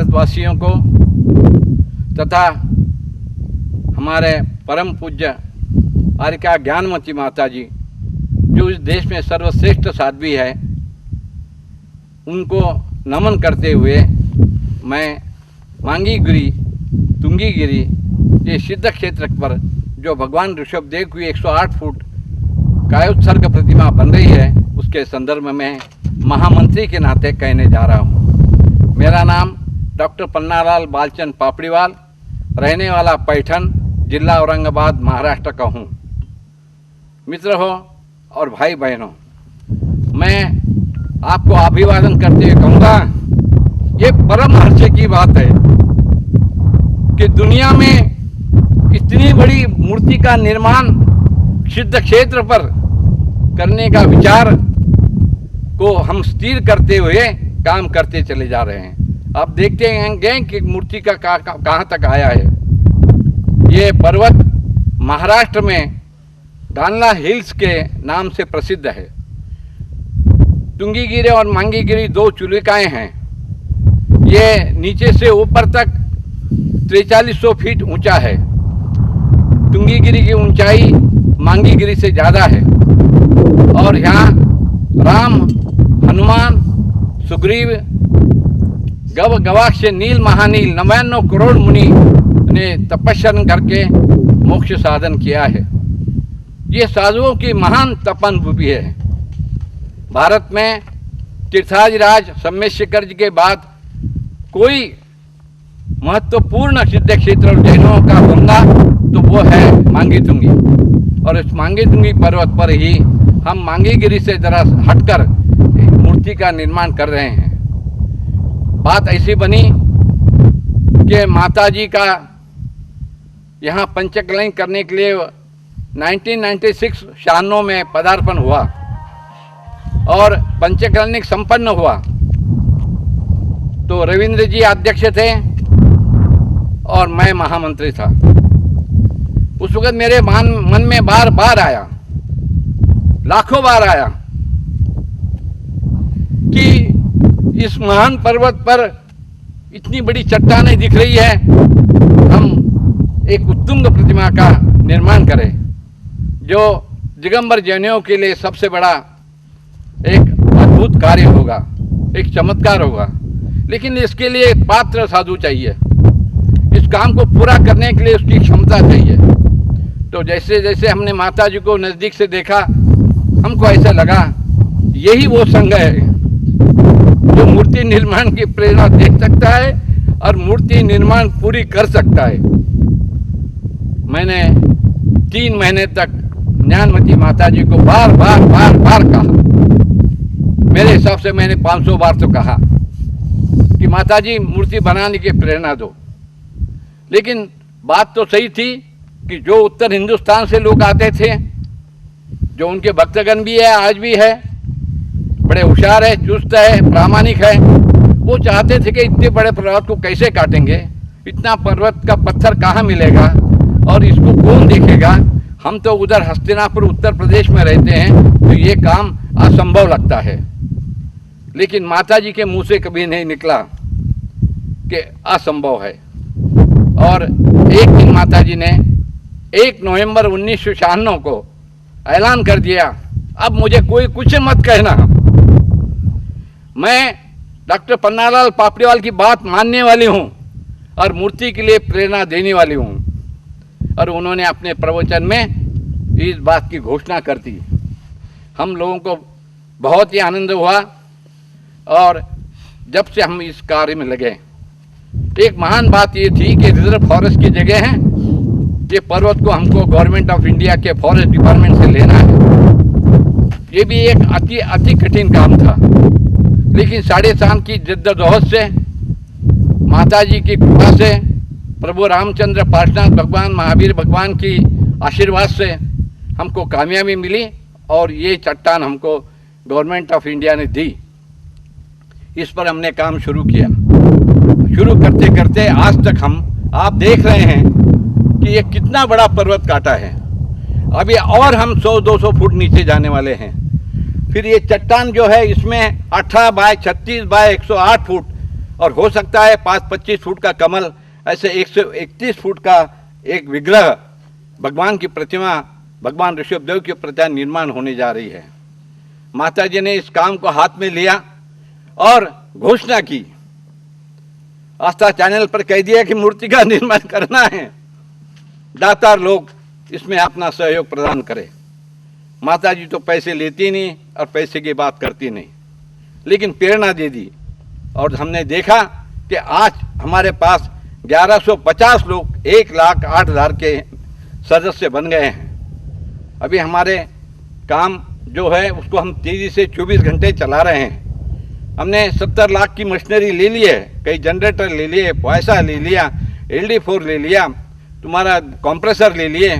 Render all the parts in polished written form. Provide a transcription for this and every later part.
भारतवासियों को तथा हमारे परम पूज्य आर्यका ज्ञानमती माता जी जो इस देश में सर्वश्रेष्ठ साध्वी है, उनको नमन करते हुए मैं मांगीगिरी तुंगीगिरी ये सिद्ध क्षेत्र पर जो भगवान ऋषभदेव की 108 फुट कायोत्सर्ग प्रतिमा बन रही है उसके संदर्भ में महामंत्री के नाते कहने जा रहा हूँ। मेरा नाम डॉक्टर पन्नालाल बालचंद पापड़ीवाल, रहने वाला पैठन, जिला औरंगाबाद, महाराष्ट्र का हूँ। मित्र हो और भाई बहनों, मैं आपको अभिवादन करते हुए कहूँगा, ये परम हर्ष की बात है कि दुनिया में इतनी बड़ी मूर्ति का निर्माण सिद्ध क्षेत्र पर करने का विचार को हम स्थिर करते हुए काम करते चले जा रहे हैं। आप देखते होंगे कि मूर्ति का कहाँ तक आया है। ये पर्वत महाराष्ट्र में गानला हिल्स के नाम से प्रसिद्ध है। तुंगीगिरी और मांगीगिरी दो चुलिकाएँ हैं। ये नीचे से ऊपर तक 4300 फीट ऊंचा है। तुंगीगिरी की ऊंचाई मांगीगिरी से ज़्यादा है और यहाँ राम, हनुमान, सुग्रीव, गवाक्ष, नील महानील 99 करोड़ मुनि ने तपस्या करके मोक्ष साधन किया है। ये साधुओं की महान तपन भूमि है। भारत में तीर्थाजिराज सम्मेशकर जी के बाद कोई महत्वपूर्ण सिद्ध क्षेत्र जैनों का होगा तो वो है मांगी तुंगी, और इस मांगी तुंगी पर्वत पर ही हम मांगीगिरी से जरा हटकर मूर्ति का निर्माण कर रहे हैं। बात ऐसी बनी कि माता जी का यहाँ पंचकलय करने के लिए 1996 में पदार्पण हुआ और पंचकलय संपन्न हुआ। तो रविंद्र जी अध्यक्ष थे और मैं महामंत्री था। उस वक्त मेरे मन में बार बार आया, लाखों बार आया कि इस महान पर्वत पर इतनी बड़ी चट्टानें दिख रही है, हम एक उत्तुंग प्रतिमा का निर्माण करें जो दिगंबर जैनियों के लिए सबसे बड़ा एक अद्भुत कार्य होगा, एक चमत्कार होगा। लेकिन इसके लिए एक पात्र साधु चाहिए, इस काम को पूरा करने के लिए उसकी क्षमता चाहिए। तो जैसे जैसे हमने माता जी को नज़दीक से देखा, हमको ऐसा लगा यही वो संघ है जो मूर्ति निर्माण की प्रेरणा दे सकता है और मूर्ति निर्माण पूरी कर सकता है। मैंने 3 महीने तक ज्ञानमती माता जी को बार बार कहा। मेरे हिसाब से मैंने 500 बार तो कहा कि माता जी मूर्ति बनाने की प्रेरणा दो। लेकिन बात तो सही थी कि जो उत्तर हिंदुस्तान से लोग आते थे, जो उनके भक्तगण भी है, आज भी है, बड़े होशियार है, चुस्त है, प्रामाणिक है, वो चाहते थे कि इतने बड़े पर्वत को कैसे काटेंगे, इतना पर्वत का पत्थर कहाँ मिलेगा और इसको कौन देखेगा। हम तो उधर हस्तिनापुर उत्तर प्रदेश में रहते हैं, तो ये काम असंभव लगता है। लेकिन माता जी के मुंह से कभी नहीं निकला कि असंभव है। और एक दिन माता जी ने 1 नवंबर 1996 को ऐलान कर दिया, अब मुझे कोई कुछ मत कहना, मैं डॉक्टर पन्नालाल पापड़ीवाल की बात मानने वाली हूँ और मूर्ति के लिए प्रेरणा देने वाली हूँ। और उन्होंने अपने प्रवचन में इस बात की घोषणा कर दी। हम लोगों को बहुत ही आनंद हुआ और जब से हम इस कार्य में लगे, एक महान बात ये थी कि रिजर्व फॉरेस्ट की जगह है, ये पर्वत को हमको गवर्नमेंट ऑफ इंडिया के फॉरेस्ट डिपार्टमेंट से लेना है। ये भी एक अति कठिन काम था, लेकिन 3.5 साल की जद्दोजहद से, माता जी की कृपा से, प्रभु रामचंद्र पार्शनाथ भगवान, महावीर भगवान की आशीर्वाद से हमको कामयाबी मिली और ये चट्टान हमको गवर्नमेंट ऑफ इंडिया ने दी। इस पर हमने काम शुरू किया। शुरू करते करते आज तक आप देख रहे हैं कि ये कितना बड़ा पर्वत काटा है। अभी और हम 100-200 फुट नीचे जाने वाले हैं। फिर ये चट्टान जो है इसमें 18 बाय 36 बाय 108 फुट और हो सकता है 5-25 फुट का कमल, ऐसे 131 फुट का एक विग्रह भगवान की प्रतिमा, भगवान ऋषभदेव की प्रतिमा निर्माण होने जा रही है। माता जी ने इस काम को हाथ में लिया और घोषणा की, आस्था चैनल पर कह दिया कि मूर्ति का निर्माण करना है, दातार लोग इसमें अपना सहयोग प्रदान करें। माता जी तो पैसे लेती नहीं और पैसे की बात करती नहीं, लेकिन प्रेरणा दे दी। और हमने देखा कि आज हमारे पास 1150 लोग 1,08,000 के सदस्य बन गए हैं। अभी हमारे काम जो है उसको हम तेज़ी से 24 घंटे चला रहे हैं। हमने 70 लाख की मशीनरी ले ली है, कई जनरेटर ले लिए, पैसा ले लिया, LD4 ले लिया, तुम्हारा कंप्रेसर ले लिए,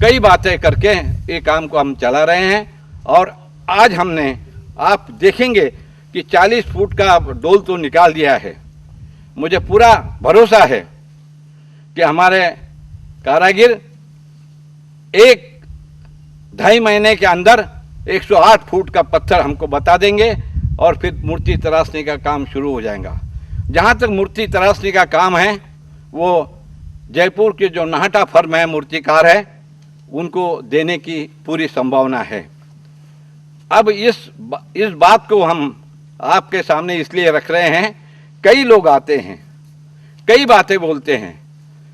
कई बातें करके ये काम को हम चला रहे हैं। और आज हमने, आप देखेंगे कि 40 फुट का डोल तो निकाल दिया है। मुझे पूरा भरोसा है कि हमारे कारीगर 1-2.5 महीने के अंदर 108 फुट का पत्थर हमको बता देंगे और फिर मूर्ति तराशने का काम शुरू हो जाएगा। जहाँ तक मूर्ति तराशने का काम है, वो जयपुर के जो नाहटा फर्म है, मूर्तिकार है, उनको देने की पूरी संभावना है। अब इस बात को हम आपके सामने इसलिए रख रहे हैं, कई लोग आते हैं, कई बातें बोलते हैं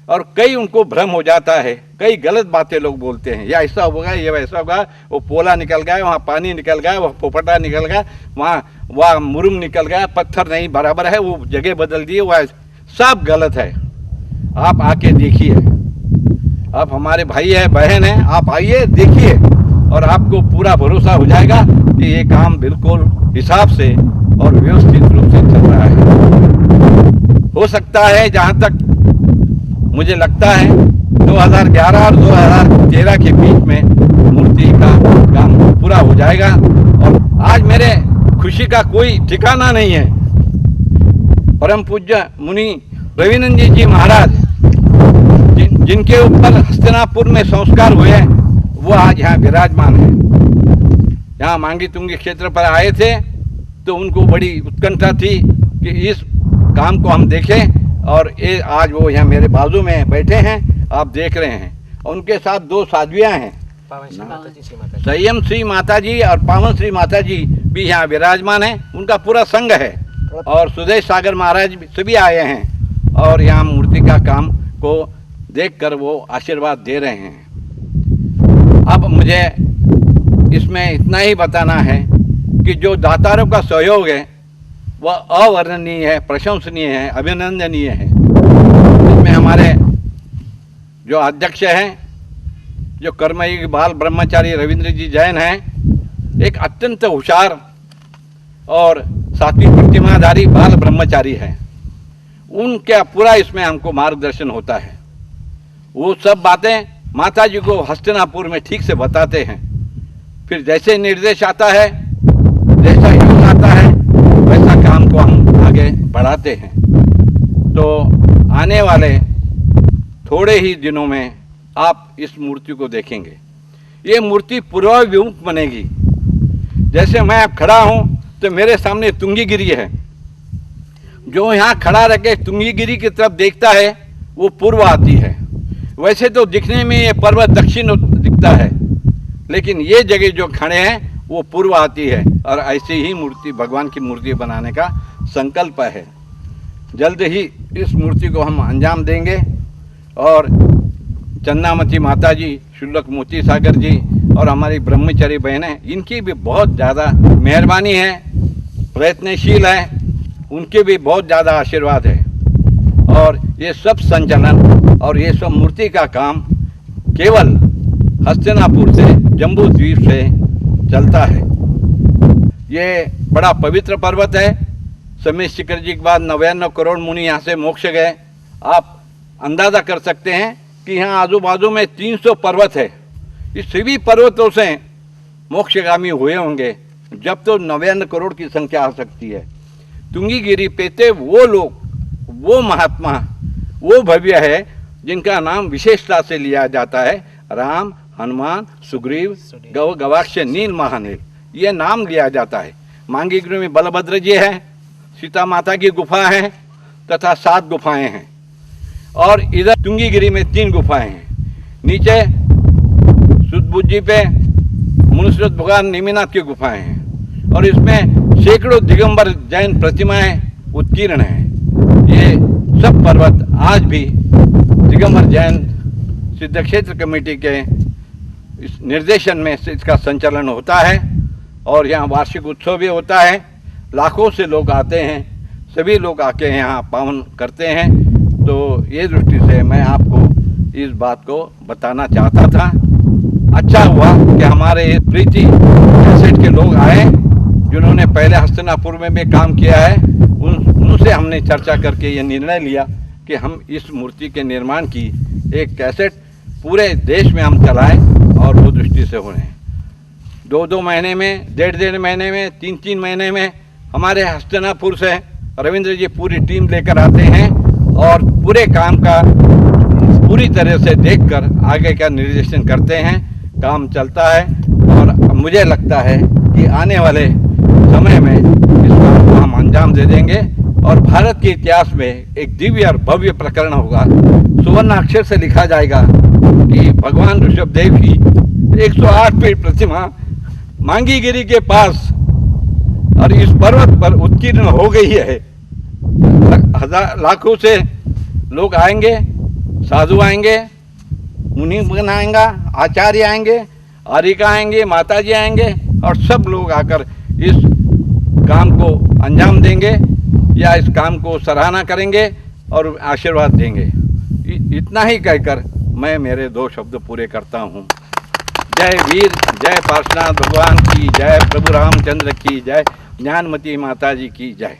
और कई उनको भ्रम हो जाता है, कई गलत बातें लोग बोलते हैं, या ऐसा होगा, ये वैसा होगा, वो पोला निकल गया, वहाँ पानी निकल गया, वह पोपटा निकल गया, वहाँ मुरुम निकल गया, पत्थर नहीं बराबर है, वो जगह बदल दिए, वह सब गलत है। आप आके देखिए, आप हमारे भाई है, बहन है, आप आइए देखिए और आपको पूरा भरोसा हो जाएगा कि ये काम बिल्कुल हिसाब से और व्यवस्थित रूप से चल रहा है। हो सकता है, जहाँ तक मुझे लगता है, 2011 और 2013 के बीच में मूर्ति का काम पूरा हो जाएगा। और आज मेरे खुशी का कोई ठिकाना नहीं है। परम पूज्य मुनि रविनंदन जी महाराज, जिनके ऊपर हस्तिनापुर में संस्कार हुए हैं, वो आज यहाँ विराजमान है। यहाँ मांगी तुंगी क्षेत्र पर आए थे तो उनको बड़ी उत्कंठा थी कि इस काम को हम देखें, और ये आज वो यहाँ मेरे बाजू में बैठे हैं, आप देख रहे हैं। उनके साथ 2 साध्वियाँ हैं, संयम श्री माता जी और पावन श्री माता जी भी यहाँ विराजमान हैं। उनका पूरा संघ है और सुदेश सागर महाराज सभी आए हैं और यहाँ मूर्ति का काम को देखकर वो आशीर्वाद दे रहे हैं। अब मुझे इसमें इतना ही बताना है कि जो दातारों का सहयोग है वह अवर्णनीय है, प्रशंसनीय है, अभिनंदनीय है। इसमें हमारे जो अध्यक्ष हैं, जो कर्मयोगी बाल ब्रह्मचारी रविंद्र जी जैन हैं, एक अत्यंत होशियार और सात्विक प्रतिमाधारी बाल ब्रह्मचारी हैं। उनका पूरा इसमें हमको मार्गदर्शन होता है। वो सब बातें माता जी को हस्तिनापुर में ठीक से बताते हैं। फिर जैसे निर्देश आता है, जैसा योग आता है, वैसा काम को हम आगे बढ़ाते हैं। तो आने वाले थोड़े ही दिनों में आप इस मूर्ति को देखेंगे। ये मूर्ति पूर्वाभिमुख बनेगी। जैसे मैं अब खड़ा हूँ तो मेरे सामने तुंगीगिरी है। जो यहाँ खड़ा रह के तुंगीगिरी की तरफ देखता है वो पूर्व आती है। वैसे तो दिखने में ये पर्वत दक्षिण दिखता है, लेकिन ये जगह जो खड़े हैं वो पूर्व आती है। और ऐसी ही मूर्ति, भगवान की मूर्ति बनाने का संकल्प है। जल्द ही इस मूर्ति को हम अंजाम देंगे। और चन्नामती माता जी, शुल्लक मोती सागर जी और हमारी ब्रह्मचारी बहनें, इनकी भी बहुत ज़्यादा मेहरबानी है, प्रयत्नशील है, उनके भी बहुत ज़्यादा आशीर्वाद है। और ये सब संचालन और ये सब मूर्ति का काम केवल हस्तिनापुर से, जम्बू द्वीप से चलता है। ये बड़ा पवित्र पर्वत है। समय शिखर जी के बाद 99 करोड़ मुनि यहाँ से मोक्ष गए। आप अंदाज़ा कर सकते हैं कि यहाँ आजू बाजू में 300 पर्वत है। इस सभी पर्वतों से मोक्षगामी हुए होंगे, जब तो 99 करोड़ की संख्या आ सकती है। तुंगीगिरी पेते वो लोग, वो महात्मा, वो भव्य है जिनका नाम विशेषता से लिया जाता है। राम, हनुमान, सुग्रीव, गवाक्ष, नील महानील, ये नाम लिया जाता है। मांगीगिरी में बलभद्र जी हैं, सीता माता की गुफा है तथा 7 गुफाएं हैं और इधर तुंगीगिरी में 3 गुफाएं हैं। नीचे सुदबुज्जी पे मुनुस्मृत भगवान नेमिनाथ की गुफाएं हैं और इसमें सैकड़ों दिगंबर जैन प्रतिमाएं उत्कीर्ण हैं। ये सब पर्वत आज भी दिगंबर जैन सिद्ध क्षेत्र कमेटी के इस निर्देशन में इसका संचालन होता है और यहाँ वार्षिक उत्सव भी होता है। लाखों से लोग आते हैं, सभी लोग आके यहाँ पावन करते हैं। तो ये दृष्टि से मैं आपको इस बात को बताना चाहता था। अच्छा हुआ कि हमारे प्रीति कैसेट के लोग आए जिन्होंने पहले हस्तिनापुर में भी काम किया है। उनसे हमने चर्चा करके ये निर्णय लिया कि हम इस मूर्ति के निर्माण की एक कैसेट पूरे देश में हम चलाएं और वो दृष्टि से होने 2-2 महीने में, 1.5 महीने में, 3-3 महीने में हमारे हस्तिनापुर से रविंद्र जी पूरी टीम लेकर आते हैं और पूरे काम का पूरी तरह से देखकर आगे का निर्देशन करते हैं। काम चलता है और मुझे लगता है कि आने वाले समय में इस काम को हम अंजाम दे देंगे और भारत के इतिहास में एक दिव्य और भव्य प्रकरण होगा। सुवर्ण अक्षर से लिखा जाएगा कि भगवान ऋषभदेव की 108 फीट प्रतिमा मांगीगिरी के पास और इस पर्वत पर उत्कीर्ण हो गई है। लाखों से लोग आएंगे, साधु आएंगे, मुनि बन आएंगा, आचार्य आएंगे, आरिका आएंगे, माताजी आएंगे और सब लोग आकर इस काम को अंजाम देंगे या इस काम को सराहना करेंगे और आशीर्वाद देंगे। इतना ही कहकर मैं मेरे 2 शब्द पूरे करता हूँ। जय वीर, जय पार्श्वनाथ भगवान की जय, प्रभु रामचंद्र की जय, ज्ञानमती माता जी की जय।